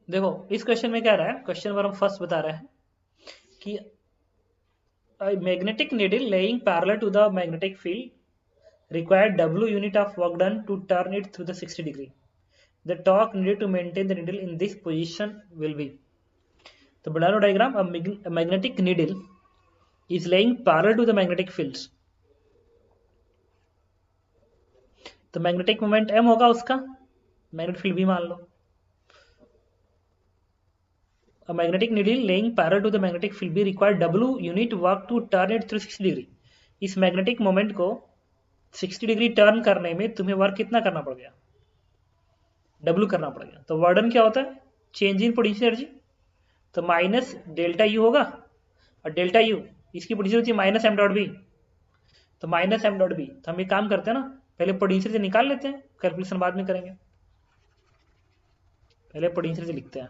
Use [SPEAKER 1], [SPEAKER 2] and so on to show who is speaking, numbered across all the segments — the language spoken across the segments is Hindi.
[SPEAKER 1] देखो इस क्वेश्चन में क्या रहा है, क्वेश्चन नंबर हम फर्स्ट बता रहे हैं कि a magnetic needle laying parallel to the magnetic field required W unit of work done to turn it through the 60 degree. The torque needed to maintain the needle in this position will be. तो बना लो diagram. A magnetic needle is laying parallel to the magnetic fields. तो मैग्नेटिक मोमेंट m होगा उसका, मैग्नेटिक फील्ड भी मान लो. A magnetic needle laying parallel to the magnetic field be required W unit work to turn it through 60 degree. इस मैग्नेटिक मोमेंट को 60 डिग्री टर्न करने में तुम्हें वर्क कितना करना पड़ गया, W करना पड़ गया. तो वर्डन क्या होता है, चेंज इन पोटेंशियल एनर्जी. तो माइनस डेल्टा यू होगा, और डेल्टा यू इसकी पोटेंशियल होती है माइनस एम डॉट बी. तो माइनस एम डॉट बी. तो हम एक काम करते हैं ना, पहले पोटेंशियल से निकाल लेते हैं, कैलकुलेशन बाद में करेंगे. पहले पोटेंशियल से लिखते हैं.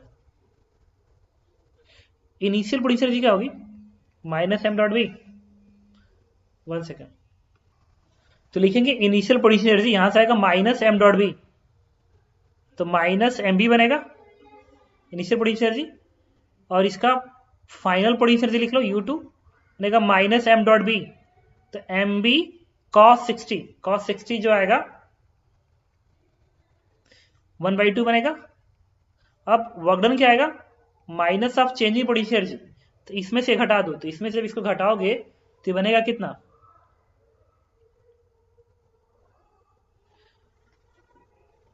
[SPEAKER 1] इनिशियल पोटेंशियल एनर्जी क्या होगी, minus M dot B. 1 second. तो लिखेंगे इनिशियल पोटेंशियल एनर्जी, यहां से आएगा माइनस एम डॉट बी. तो माइनस एम बी बनेगा इनिशियल पोटेंशियल एनर्जी, और इसका फाइनल पोटेंशियल एनर्जी लिख लो U2 बनेगा माइनस एम डॉट बी. तो एम बी कॉस 60, कॉस 60 जो आएगा 1/2 बनेगा. अब वर्कडन क्या आएगा, minus of change in potential energy. तो इसमें से घटा दो, तो इसमें से जब इसको घटाओगे तो बनेगा कितना,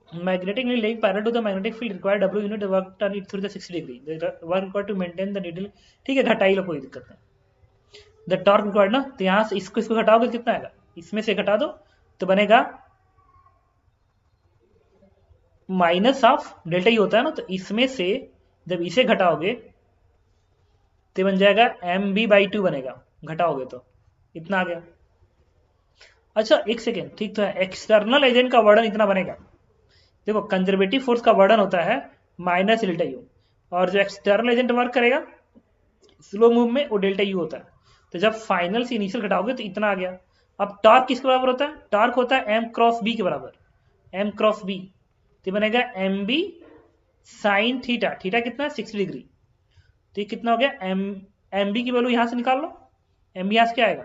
[SPEAKER 1] magnetic needle laying parallel to the magnetic field require W unit work done it through the 60 degree. The work required to maintain the needle. ठीक है, घटा ही लो, कोई दिक्कत नहीं. The torque required ना, तो यहाँ से इसको घटाओगे तो कितना आएगा, इसमें से घटा दो तो बनेगा माइनस ऑफ डेल्टा यू होता है ना. तो इसमें से जब इसे घटाओगे तो बन जाएगा एम बी बाई 2 बनेगा, घटाओगे तो इतना आ गया. अच्छा एक सेकेंड, ठीक तो है. एक्सटर्नल एजेंट का वर्डन इतना बनेगा. देखो कंजर्वेटिव फोर्स का वर्डन होता है माइनस डेल्टा यू, और जो एक्सटर्नल एजेंट वर्क करेगा स्लो मूव में वो डेल्टा यू होता है. तो जब फाइनल से इनिशियल घटाओगे तो इतना आ गया. अब टॉर्क किसके बराबर होता है, टॉर्क होता है एम क्रॉस बी के बराबर, एम क्रॉस बी. तो बनेगा M B sine theta, theta कितना है 60 डिग्री. तो ये कितना हो गया, एम बी की वैल्यू यहां से निकाल लो. एम बी यहां से क्या आएगा,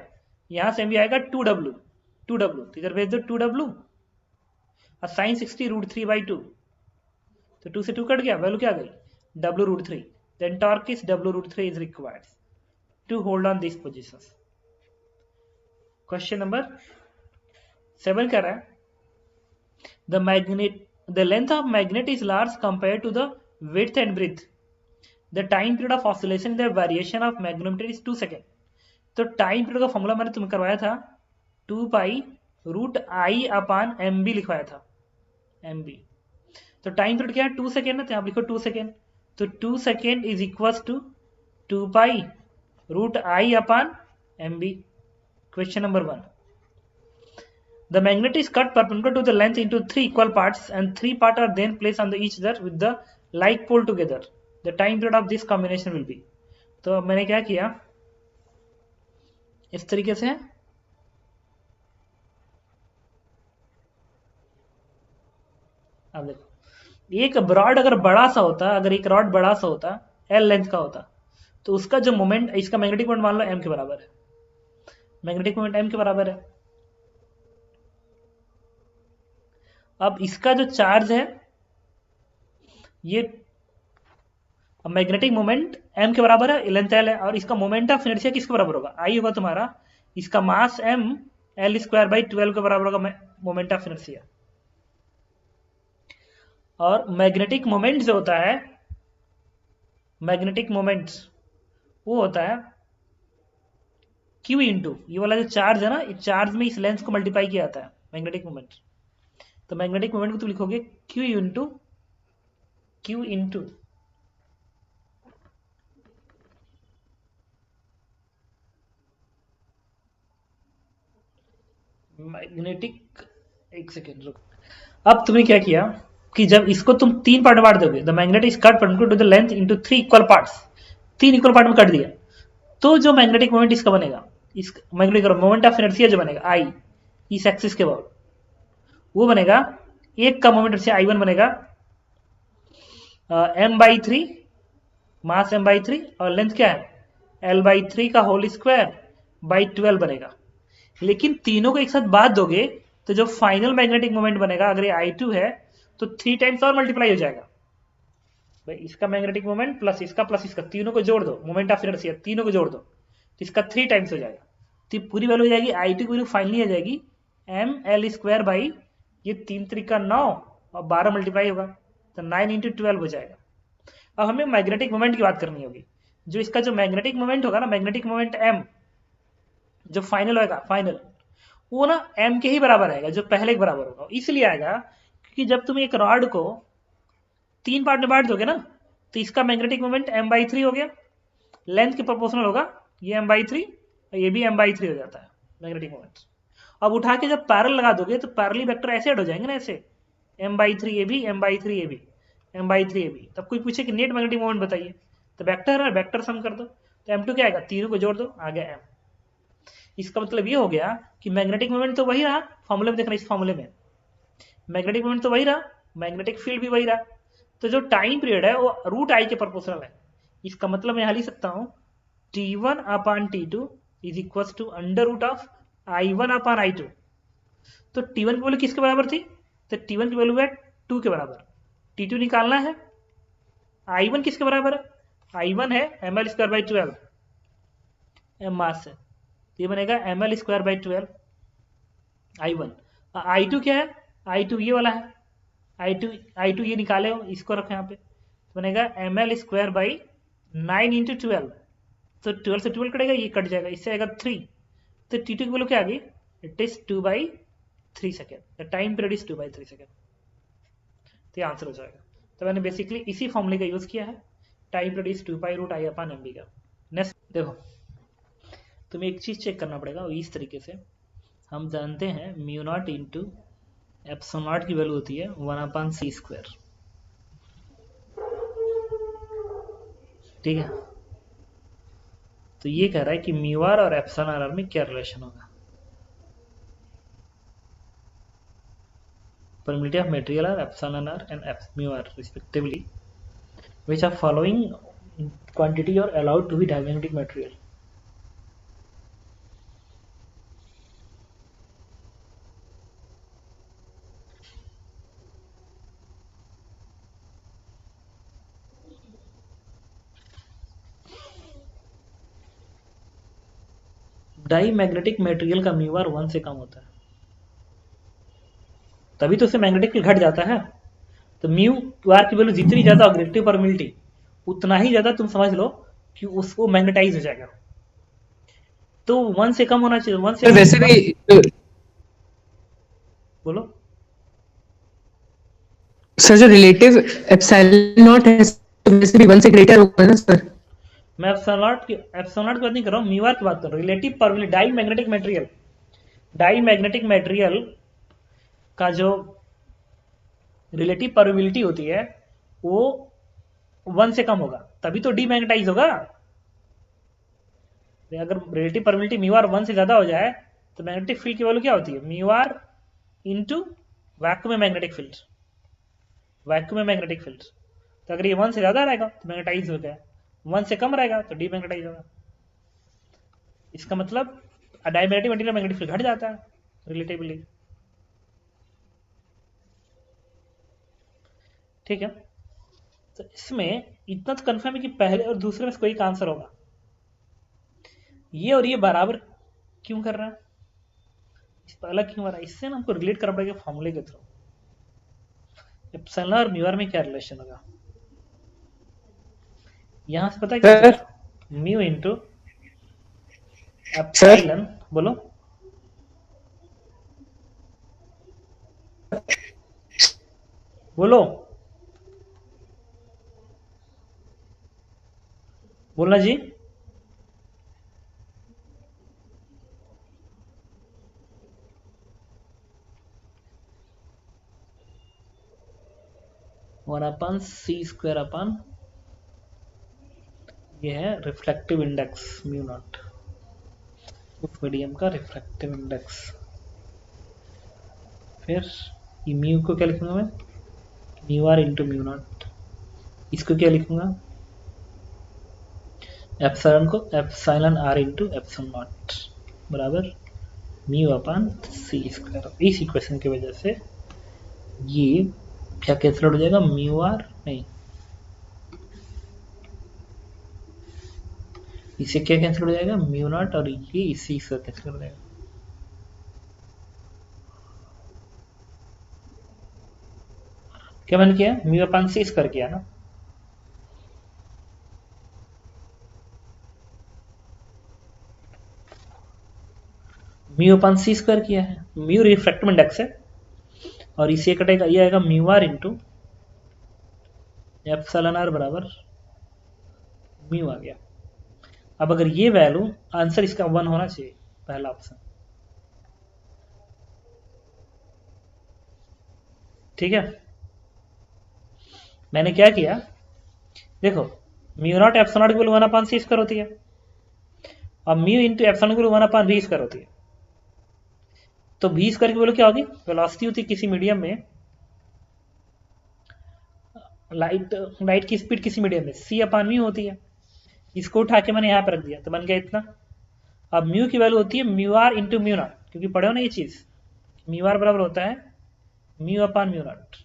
[SPEAKER 1] यहां से एम बी आएगा 2W, 2W. तो इधर भेज दो 2W, और साइन 60 √3/2. तो 2 से 2 कट गया, वैल्यू क्या आ गई, W√3. Then torque is W√3 is required to hold on this positions. Question number 7 कह रहा है, the length of magnet is large compared to the width and breadth. The time period of oscillation, the variation of magnetometer is 2 second. तो टाइम पीरियड का फॉर्मूला मैंने तुम्हें करवाया था 2π√I/MB लिखवाया था, MB. तो टाइम पीरियड क्या है 2 सेकेंड है, तो यहाँ लिखो 2 सेकेंड. तो 2 second is equal to 2π√I/MB. Question number 1. The magnet is cut perpendicular to the length into 3 equal parts, and 3 parts are then placed on each other with the like pole together. The time period of this combination will be. तो मैंने क्या किया, इस तरीके से अब देखो, एक रॉड अगर बड़ा सा होता, अगर एक रॉड बड़ा सा होता, L लेंथ का होता, तो उसका जो मोमेंट, इसका मैग्नेटिक मोमेंट मान लो M के बराबर है, मैग्नेटिक मोमेंट M के बराबर है. अब इसका जो चार्ज है, ये मैग्नेटिक मोमेंट M के बराबर है, लेंथ L है, और इसका मोमेंट ऑफ इनर्शिया किसके बराबर होगा, I होगा तुम्हारा. इसका मास M L²/12 के बराबर होगा मोमेंट ऑफ इनर्शिया. और मैग्नेटिक मोमेंट जो होता है, मैग्नेटिक मोमेंट वो होता है Q इंटू ये वाला जो चार्ज है ना, इस चार्ज में इस लेंथ को मल्टीप्लाई किया जाता है मैग्नेटिक मोमेंट. तो मैग्नेटिक मोमेंट को तुम लिखोगे Q इंटू मैग्नेटिक. एक सेकेंड रुक. अब तुमने क्या किया कि जब इसको तुम 3 पार्ट में बांट दोगे, the magnet is cut perpendicular to the length into 3 equal parts, 3 equal part में कट दिया, तो जो मैग्नेटिक मोमेंट इसका बनेगा, इस मैग्नेटिक मोमेंट ऑफ इनर्शिया जो बनेगा I इस एक्सिस के बाद, वो बनेगा एक का मोमेंट से I1 बनेगा m/3, मास m/3 और लेंथ क्या है l/3 का होल स्क्वायर बाई 12 बनेगा। लेकिन तीनों को एक साथ बांध दोगे तो जो फाइनल मैग्नेटिक मोमेंट बनेगा, अगर ये I2 है तो 3 टाइम्स और मल्टीप्लाई हो जाएगा भाई, इसका मैग्नेटिक मोमेंट प्लस इसका, तीनों को जोड़ दो, मोमेंट ऑफ इनर्शिया तीनों को जोड़ दो तो इसका 3 टाइम्स हो जाएगा। तो पूरी वैल्यू हो जाएगी I2 की वैल्यू फाइनली आ जाएगी ml² बाई ये 3 3 9 और 12 मल्टीप्लाई होगा तो 9 × 12 हो जाएगा। अब हमें मैग्नेटिक मोमेंट की बात करनी होगी। जो इसका जो मैग्नेटिक मोमेंट होगा ना, मैग्नेटिक मोमेंट m जो फाइनल होगा, फाइनल वो ना m के ही बराबर आएगा जो पहले के बराबर होगा। इसलिए आएगा क्योंकि जब तुम एक रॉड को 3 पार्ट में बांट दोगे ना तो इसका मैग्नेटिक मोमेंट m/3 हो गया, लेंथ के प्रोपोर्शनल होगा ये m/3 और ये भी m/3 हो जाता है मैग्नेटिक मोमेंट। अब उठा के जब पैरेलल लगा दोगे तो पैरेलल वेक्टर ऐसे ऐड हो जाएंगे ना, ऐसे m/3 ये भी, m/3 ये भी, m/3 ये भी। तब कोई पूछे कि नेट मैग्नेटिक मोमेंट बताइए तो वेक्टर है, वेक्टर सम कर दो तो m2 क्या आएगा, तीनों को जोड़ दो आ गया m। इसका मतलब ये हो गया कि मैग्नेटिक मोमेंट तो वही रहा, फॉर्मूले में देखना, इस फॉर्मूले में मैग्नेटिक मोमेंट तो वही रहा, मैग्नेटिक फील्ड भी वही रहा, तो जो टाइम पीरियड है वो √I के प्रोपोर्शनल है। इसका मतलब मैं यहां लिख सकता हूं T1/T2 is equal to √I1/I2। तो T1 की वैल्यू किसके बराबर थी, तो T1 की वैल्यू है 2 के बराबर, T2 निकालना है। I1 किसके बराबर है, I1 है ml²/12, m मास है, ये बनेगा ml²/12 I1। I2 क्या है, I2 ये वाला है, I2 ये निकाले हो, इसको रखो यहाँ पे, तो बनेगा ml²/9 × 12, तो 12 से 12 कटेगा, ये कट जाएगा, इससे आएगा 3, तो T2 की वैल्यू क्या आ गई, it is 2/3 second, the time period is 2/3 second. तो ये आंसर हो जाएगा। तो मैंने बेसिकली इसी फॉर्मूले का यूज किया है, टाइम पीरियड इज 2π√I/MB का। नेक्स्ट देखो, तुम्हें एक चीज चेक करना पड़ेगा, इस तरीके से हम जानते हैं μ0 × ε0 की वैल्यू होती है 1/c², ठीक है। तो ये कह रहा है कि μr और εr में क्या रिलेशन होगा, permeability of material are εr and μr respectively, which are following quantity are allowed to be dimagnetic material। Diamagnetic material का μr 1 से कम होता है, तभी तो उससे मैग्नेटिक फील्ड घट जाता है। तो μr की वैल्यू जितनी ज्यादा रिलेटिव परमिलिटी उतना ही ज्यादा तुम समझ लो कि उसको मैग्नेटाइज हो जाएगा। तो 1 से कम होना चाहिए, 1 से
[SPEAKER 2] वैसे भी
[SPEAKER 1] बोलो
[SPEAKER 2] सर, जो रिलेटिव एप्सिलॉन नॉट है वैसे भी 1 से ग्रेटर होगा ना सर।
[SPEAKER 1] मैं एप्सिलॉन की बात नहीं कर रहा हूँ, μr की बात कर रहा हूँ। Relative permeability, diamagnetic material का जो रिलेटिव परमिलिटी होती है वो 1 से कम होगा, तभी तो डीमैग्नेटाइज होगा। अगर रिलेटिव परमिलिटी μr 1 से ज्यादा हो जाए तो मैग्नेटिक फील्ड की वैल्यू क्या होती है, μr इंटू वैक्यूम में मैग्नेटिक फील्ड, तो अगर ये 1 से ज्यादा रहेगा तो मैग्नेटाइज हो गया, 1 से कम रहेगा तो डीमैग्नेटाइज होगा। इसका मतलब डायमैग्नेटिक मटेरियल मैग्नेटिक फील्ड घट जाता है रिलेटिवली, ठीक है। तो इसमें इतना तो कंफर्म है कि पहले और दूसरे में कोई एक आंसर होगा। ये और ये बराबर क्यों कर रहा है, इस पर अलग क्यों आ रहा है, इससे ना हमको रिलेट करना पड़ेगा फॉर्मूले के थ्रू। एप्सिलॉन और म्यूआर में क्या रिलेशन होगा, यहां से पता है क्या, म्यू इंटू एप्सिलॉन, बोलो बोलो बोलना जी। वन अपन c² ये है रिफ्लेक्टिव इंडेक्स μ0, उस मीडियम का रिफ्लेक्टिव इंडेक्स। फिर ये म्यू को क्या लिखूंगा मैं, μr इंटू μ0, इसको क्या लिखूंगा, एप्सिलॉन को epsilon R into epsilon naught बराबर म्यू अपान सी स्क्वायर। इस इक्वेशन की वजह से ये क्या कैंसिल हो जाएगा, म्यू आर नहीं, इसे क्या कैंसिल हो जाएगा, म्यू नॉट, और ये इसी से कैंसिल हो जाएगा। क्या मैंने किया, म्यू अपान सी स्क्वायर किया ना, म्यू अपान सी स्क्वायर किया है, म्यू रिफ्रैक्टिव इंडेक्स है, और इसे कटेगा, ये आएगा mu R into epsilon R बराबर म्यू आ गया। अब अगर ये वैल्यू, आंसर इसका 1 होना चाहिए, पहला ऑप्शन, ठीक है। मैंने क्या किया, देखो म्यू नॉट एप्सिलॉन नॉट की वैल्यू 1 अपान सी स्क्वायर होती है, और म्यू इंटू एप्सिलॉन की वैल्यू 1 अपान वी स्क्वायर होती है। तो वी स्क्वायर की वैल्यू क्या होगी, वेलोसिटी होती है किसी मीडियम में, लाइट की स्पीड किसी मीडियम में सी अपान म्यू होती है। इसको उठा के मैंने यहाँ पे रख दिया तो बन गया इतना। अब म्यू की वैल्यू होती है mu R into mu naught, क्योंकि पढ़े हो ना ये चीज, म्यू आर बराबर होता है म्यू अपान म्यू नॉट।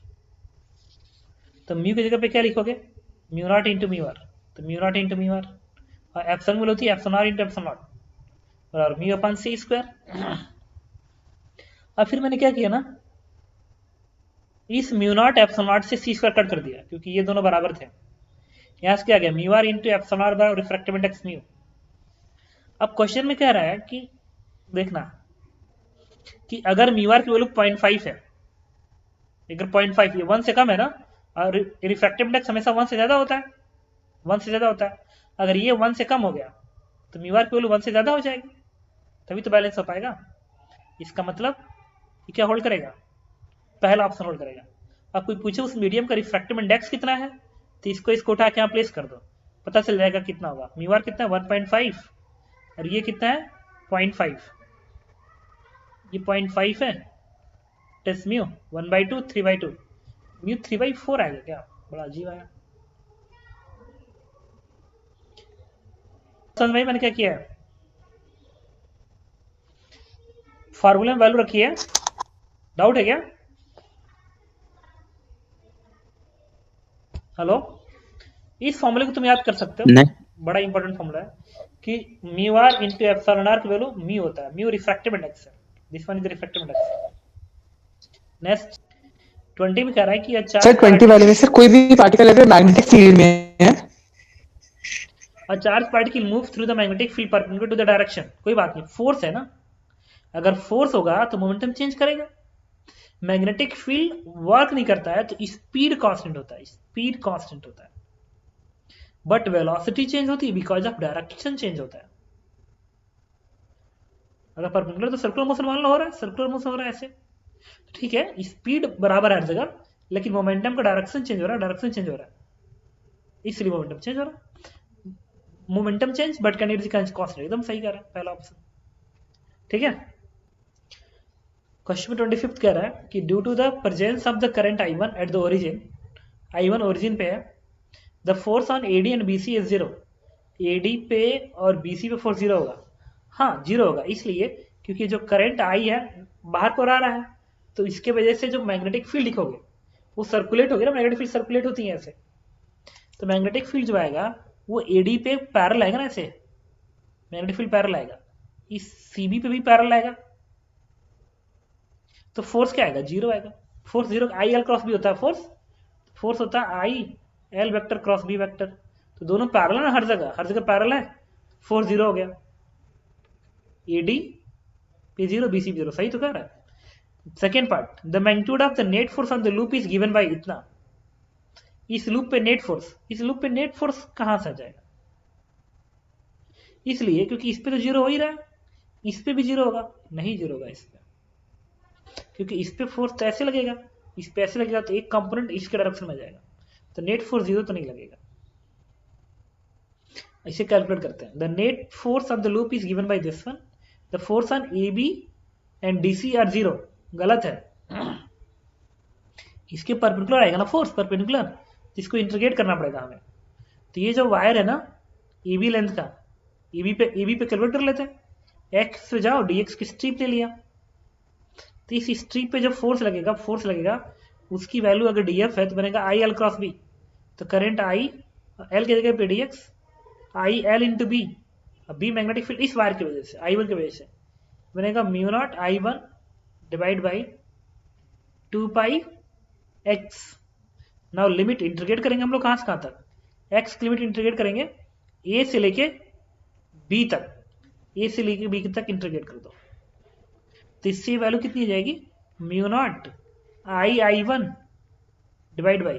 [SPEAKER 1] तो म्यू की जगह पे क्या लिखोगे, mu naught into mu R, तो mu naught into mu R, और एप्सिलॉन वैल्यू होती है epsilon R into epsilon naught और म्यू अपान सी स्क्वायर। अब फिर मैंने क्या किया ना, इस म्यू नॉट एप्सिलॉन नॉट से सी स्क्वायर कट कर दिया, क्योंकि ये दोनों बराबर थे। यहां से क्या आ गया, mu R into epsilon R बराबर रिफ्रैक्टिव इंडेक्स म्यू। अब क्वेश्चन में क्या रहा है कि देखना कि अगर म्यू आर की वैल्यू 0.5 है, अगर 0.5 ये 1 से कम है ना, और रिफ्रैक्टिव इंडेक्स हमेशा 1 से ज्यादा होता है, 1 से ज्यादा होता है, अगर ये 1 से कम हो गया तो म्यू आर की वैल्यू 1 से ज्यादा हो जाएगी, तभी तो बैलेंस हो पाएगा। इसका मतलब ये क्या होल्ड करेगा, पहला ऑप्शन होल्ड करेगा। अब कोई पूछे उस मीडियम का रिफ्रैक्टिव इंडेक्स कितना है, तो इसको उठा के यहाँ प्लेस कर दो, पता चल जाएगा कितना होगा। म्यू आर कितना है 1.5, और ये कितना है 0.5, ये 0.5 है, टेस्ट म्यू 1/2 3/2, म्यू 3/4 आएगा क्या, बड़ा अजीब आया। समझ भाई मैंने क्या किया है, फार्मूला में वैल्यू रखी है, डाउट है क्या, हेलो। इस फॉर्मूले को तुम याद कर सकते हो,
[SPEAKER 2] नहीं,
[SPEAKER 1] बड़ा इंपॉर्टेंट फॉर्मूला है कि mu R into epsilon R की वैल्यू म्यू होता है, म्यू रिफ्रैक्टिव इंडेक्स है, this one is refractive index. Next 20 में कह रहा है कि
[SPEAKER 2] सर 20 वाले में सर कोई भी पार्टिकल अगर मैग्नेटिक फील्ड में है,
[SPEAKER 1] a charged particle moves through the magnetic field perpendicular to the direction, कोई बात नहीं, फोर्स है ना, अगर फोर्स होगा तो मोमेंटम चेंज करेगा। मैग्नेटिक फील्ड वर्क नहीं करता है तो स्पीड कांस्टेंट होता है, स्पीड कांस्टेंट होता है, बट वेलोसिटी चेंज होती है बिकॉज ऑफ डायरेक्शन चेंज होता है। अगर परपेंडिकुलर तो सर्कुलर मोशन मान लो हो रहा है, सर्कुलर मोशन हो रहा है ऐसे, तो ठीक है स्पीड बराबर है हर जगह, लेकिन मोमेंटम का डायरेक्शन चेंज हो रहा है, डायरेक्शन चेंज हो रहा है, इसलिए मोमेंटम चेंज हो रहा है। Momentum change but kinetic constant, एकदम सही कह रहा है पहला ऑप्शन, ठीक है। क्वेश्चन 25 कह रहा है कि due to the presence of the current I1 at the origin, I1 origin पे है, the force on AD and BC is 0, AD पे और BC पे फोर्स 0 होगा। हाँ 0 होगा इसलिए क्योंकि जो करंट I है बाहर को आ रहा है, तो इसके वजह से जो मैग्नेटिक फील्ड लिखोगे वो सर्कुलेट होगी ना, मैग्नेटिक फील्ड सर्कुलेट होती है ऐसे, तो मैग्नेटिक फील्ड जो आएगा वो AD पे पैरेलल आएगा ना, ऐसे मैग्नेटिक फील्ड पैरेलल आएगा, इस CB पे भी पैरेलल आएगा, तो फोर्स क्या आएगा 0 आएगा। Force 0 I L cross B होता है, फोर्स होता है I L vector cross B vector, तो दोनों पैरेलल है, हर जगह पैरेलल है, फोर्स 0 हो गया, एडी पे 0 BC पे 0, सही तो कह रहा है। Second part, the magnitude of the net force on the loop is given bye इतना, इस लूप पे नेट फोर्स कहां से आ जाएगा, इसलिए क्योंकि इस पे तो 0 हो ही रहा है, इस पे भी 0 होगा, नहीं 0 होगा इस पे, क्योंकि इस पे फोर्स तो ऐसे लगेगा, इस पे ऐसे लगेगा, तो एक कंपोनेंट इसके डायरेक्शन में जाएगा, तो नेट फोर्स 0 तो नहीं लगेगा। इसे कैलकुलेट करते हैं, the net force of the loop is given by this one, the force on AB and DC are 0, गलत है, इसके परपेंडिकुलर आएगा ना फोर्स, परपेंडिकुलर, इसको इंटीग्रेट करना पड़ेगा हमें। तो ये जो वायर है ना ए बी लेंथ का, ए बी पे कैलकुलेट कर लेते हैं। एक्स पे जाओ, डी एक्स की स्ट्रिप ले लिया, तो इस स्ट्रिप पे जब फोर्स लगेगा उसकी वैल्यू अगर डी एफ है तो बनेगा आई एल क्रॉस बी। तो करंट आई एल की जगह पे D X I L into B. अब बी मैग्नेटिक फील्ड इस वायर की वजह से, आई वन की वजह से बनेगा mu naught I one divide by 2 pi X. Now limit integrate करेंगे हम लोग कहां से कहां तक, एक्स की लिमिट इंटीग्रेट करेंगे ए से लेके बी तक, ए से लेके बी तक इंटीग्रेट कर दो। तो इससे वैल्यू कितनी हो जाएगी, mu naught I one divide by,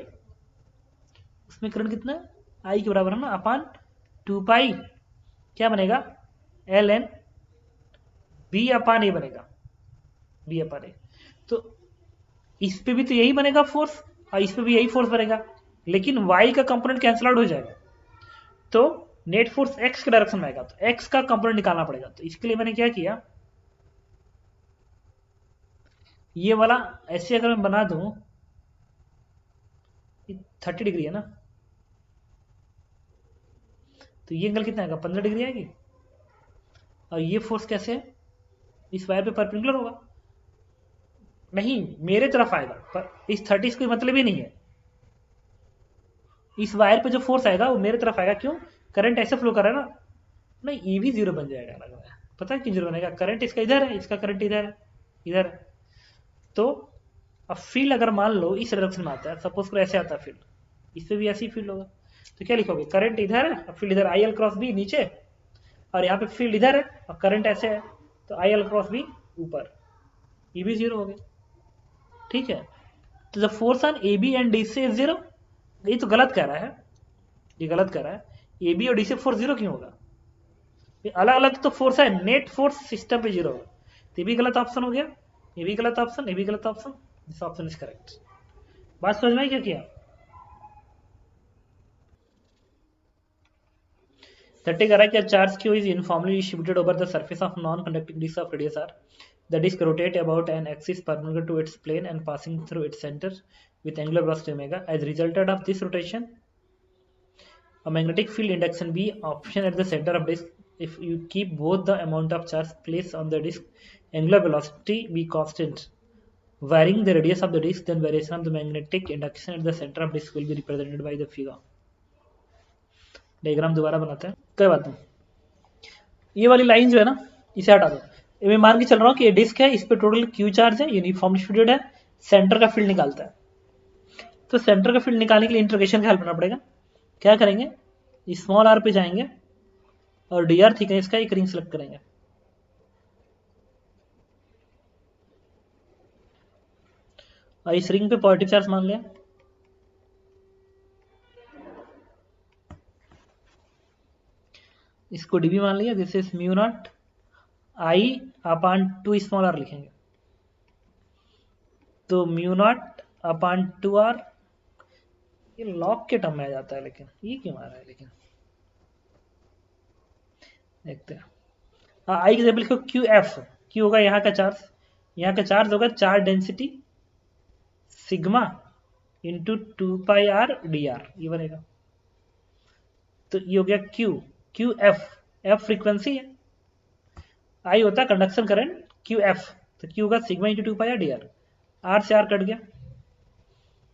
[SPEAKER 1] उसमें करंट कितना है, आई के बराबर है ना, अपान 2 पाई क्या बनेगा, एल एन बी अपान ए बनेगा, बी अपान ए। तो इस पे भी तो यही बनेगा फोर्स और इस पे भी यही फोर्स बनेगा, लेकिन वाई का कंपोनेंट कैंसिल आउट हो जाएगा, तो नेट फोर्स एक्स के डायरेक्शन में आएगा। तो एक्स का कंपोनेंट निकालना पड़ेगा। तो इसके लिए मैंने क्या किया, ये वाला ऐसे अगर मैं बना दूं, 30 डिग्री है ना, तो ये एंगल कितना आएगा, 15 डिग्री आएगी। और ये फोर्स कैसे है, इस वायर पे परपेंडिकुलर होगा, नहीं मेरे तरफ आएगा, पर इस 30 कोई मतलब ही नहीं है। इस वायर पे जो फोर्स आएगा वो मेरे तरफ आएगा, क्यों, करंट ऐसे फ्लो कर रहा है ना, नहीं ये भी जीरो बन जाएगा, लग रहा है पता है क्यों जीरो बनेगा, करंट इसका इधर है, इसका करंट इधर है, इधर है। तो अब फील्ड अगर मान लो इस डायरेक्शन में आता है, सपोज करो ऐसे आता है फील्ड, इस पे भी ऐसी फील्ड होगा, तो क्या लिखोगे, करंट इधर है और फील्ड इधर, आई एल क्रॉस बी नीचे, और यहाँ पे फील्ड इधर है और करंट ऐसे है, तो आई एल क्रॉस बी ऊपर, ये भी जीरो हो गया, ठीक है। तो the force on A B and D C is zero, ये तो गलत कह रहा है, ये गलत कह रहा है, ए बी और डी से फोर्स जीरो क्यों होगा, अलग अलग तो फोर्स है, नेट फोर्स सिस्टम पे जीरो होगा, तो ये भी गलत ऑप्शन हो गया, ये भी गलत ऑप्शन, ये भी गलत option, this option is correct. बात समझ में आई क्या किया, that is correct, a charge q is uniformly distributed over the surface of non-conducting disk of radius r. The disk rotate about an axis perpendicular to its plane and passing through its center with angular velocity omega. As a result of this rotation, a magnetic field induction B option at the center of disk. If you keep both the amount of charge placed on the disk, angular velocity be constant, varying the radius of the disk, then variation of the magnetic induction at the center of disk will be represented by the figure. Diagram दोबारा बनाते हैं, कोई बात नहीं, ये वाली लाइन जो है ना इसे हटा दो। मैं मान के चल रहा हूँ कि ये डिस्क है, इस पे टोटल क्यू चार्ज है, यूनिफॉर्म डिस्ट्रीब्यूटेड है, सेंटर का फील्ड निकालता है। तो सेंटर का फील्ड निकालने के लिए इंटीग्रेशन का हेल्प करना पड़ेगा। क्या करेंगे, स्मॉल आर पे जाएंगे और डी आर थिकनेस का एक रिंग सेलेक्ट करेंगे, और इस रिंग पे पॉजिटिव चार्ज मान लिया, इसको डीबी मान लिया, this is mu naught I upon 2 small R लिखेंगे, तो म्यू नॉट अपान 2 आर, ये लॉग के टर्म में आ जाता है, लेकिन ये क्यों आ रहा है, लेकिन देखते हैं। आई की जगह लिखो क्यू एफ, क्यू होगा यहाँ का चार्ज, यहाँ का चार्ज होगा charge density sigma into 2 pi R D R, ये बनेगा। तो ये हो गया Q, Q F, F frequency है, आई होता है कंडक्शन करंट, क्यू एफ, तो क्यू होगा sigma into 2 pi R D R से आर कट गया।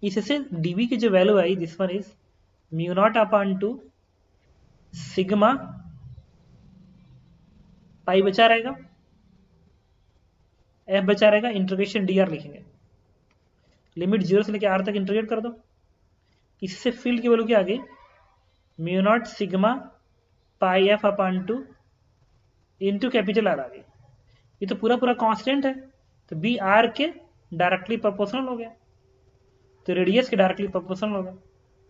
[SPEAKER 1] इससे डीबी की जो वैल्यू आई, this one is mu naught upon 2 sigma, pi बचा रहेगा, एफ बचा रहेगा, इंटीग्रेशन डी आर लिखेंगे, लिमिट 0 से लेकर आर तक इंटीग्रेट कर दो। इससे फील्ड की वैल्यू क्या आ गई, mu naught sigma pi F upon 2 into capital R आ गई। ये तो पूरा पूरा कांस्टेंट है, तो बी आर के डायरेक्टली प्रोपोर्शनल हो गया, तो रेडियस के डायरेक्टली प्रोपोर्शनल होगा।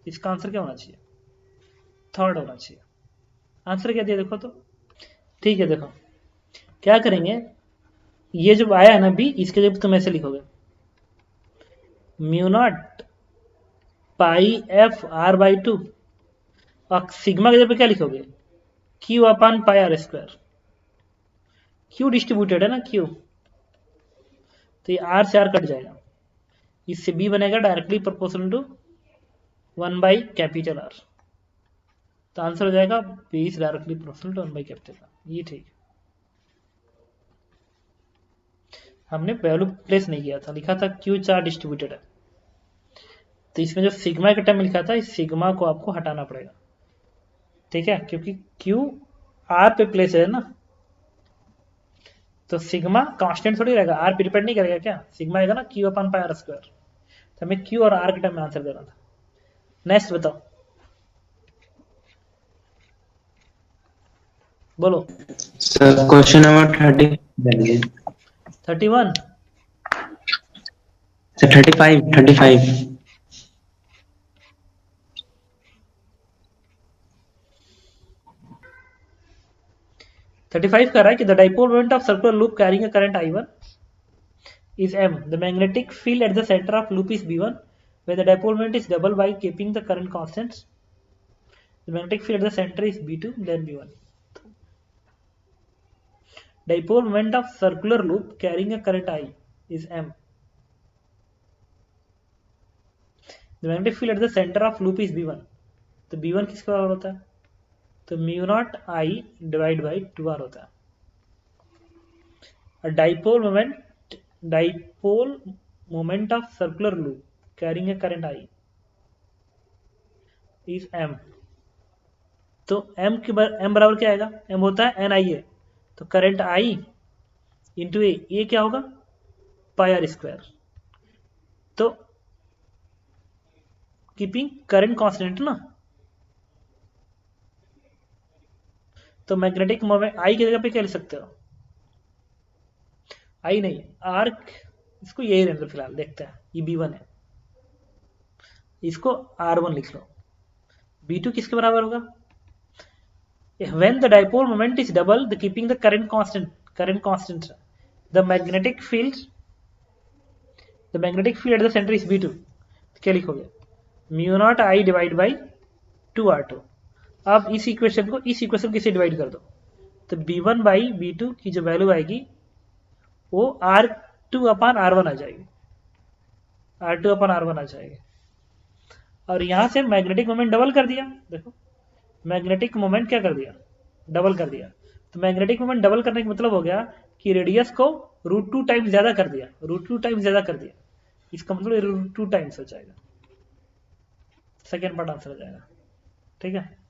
[SPEAKER 1] इसका आंसर क्या होना चाहिए, थर्ड होना चाहिए। आंसर क्या दिया देखो तो, ठीक है, देखो क्या करेंगे, ये जो आया है ना बी, इसके जब तुम ऐसे लिखोगे mu naught pi F R by 2, और सिग्मा के जगह क्या लिखोगे, Q upon pi R square, Q distributed है ना क्यू, तो ये आर से आर कट जाएगा, इससे बी बनेगा directly proportional to 1 by capital R. तो आंसर हो जाएगा B is directly proportional to 1 by capital R. ये ठीक, हमने वैल्यू प्लेस नहीं किया था, लिखा था क्यू चार डिस्ट्रीब्यूटेड है। तो इसमें जो सिग्मा के टर्म में लिखा था, इस सिग्मा को आपको हटाना पड़ेगा, ठीक है, क्योंकि क्यू आर पे प्लेस है ना, तो सिग्मा कांस्टेंट थोड़ी रहेगा, आर पे डिपेंड नहीं करेगा क्या, सिग्मा आएगा ना Q upon pi R square. तो हमें क्यू और आर के टर्म में आंसर देना था। नेक्स्ट बताओ, बोलो।
[SPEAKER 3] सर क्वेश्चन नंबर 30
[SPEAKER 1] 31
[SPEAKER 3] सर 35
[SPEAKER 1] 35 कर रहा है कि the dipole moment of circular loop carrying a current I1 is m. The magnetic field at the center of loop is B1, where the dipole moment is double by keeping the current constant. The magnetic field at the center is B2, then B1. Dipole moment of circular loop carrying a current I is m. The magnetic field at the center of loop is B1. तो B1 किसके बराबर होता है? तो mu not I divide by 2R होता है। A dipole moment of circular loop carrying a current I is m. तो m बराबर क्या आएगा? m होता है NIA, तो करंट I इंटू ए क्या होगा? पाई आर स्क्वायर। तो कीपिंग करंट कांस्टेंट ना, तो मैग्नेटिक मोमेंट आई की जगह पे क्या लिख सकते हो? आई नहीं, आर्क, इसको यही रहने दो फिलहाल, देखते हैं। ये B1 है, इसको R1 लिख लो। B2 किसके बराबर होगा? When the dipole moment is double, the keeping the current constant, the magnetic field at the center is B2, क्या लिखोगे? Mu not I divide by 2R2। अब इस इक्वेशन को इस इक्वेशन किसे डिवाइड कर दो, तो B1 बाई B2 की जो वैल्यू आएगी वो R2 अपन R1 आ जाएगी, R2 अपन R1 आ जाएगी। और यहां से मैग्नेटिक मोमेंट डबल कर दिया, देखो मैग्नेटिक मोमेंट क्या कर दिया? डबल कर दिया। तो मैग्नेटिक मोमेंट डबल करने का मतलब हो गया कि रेडियस को √2 टाइम्स ज्यादा कर दिया, √2 टाइम्स ज्यादा कर दिया, इसका मतलब √2 टाइम्स हो जाएगा। सेकेंड पार्ट आंसर हो जाएगा, ठीक है।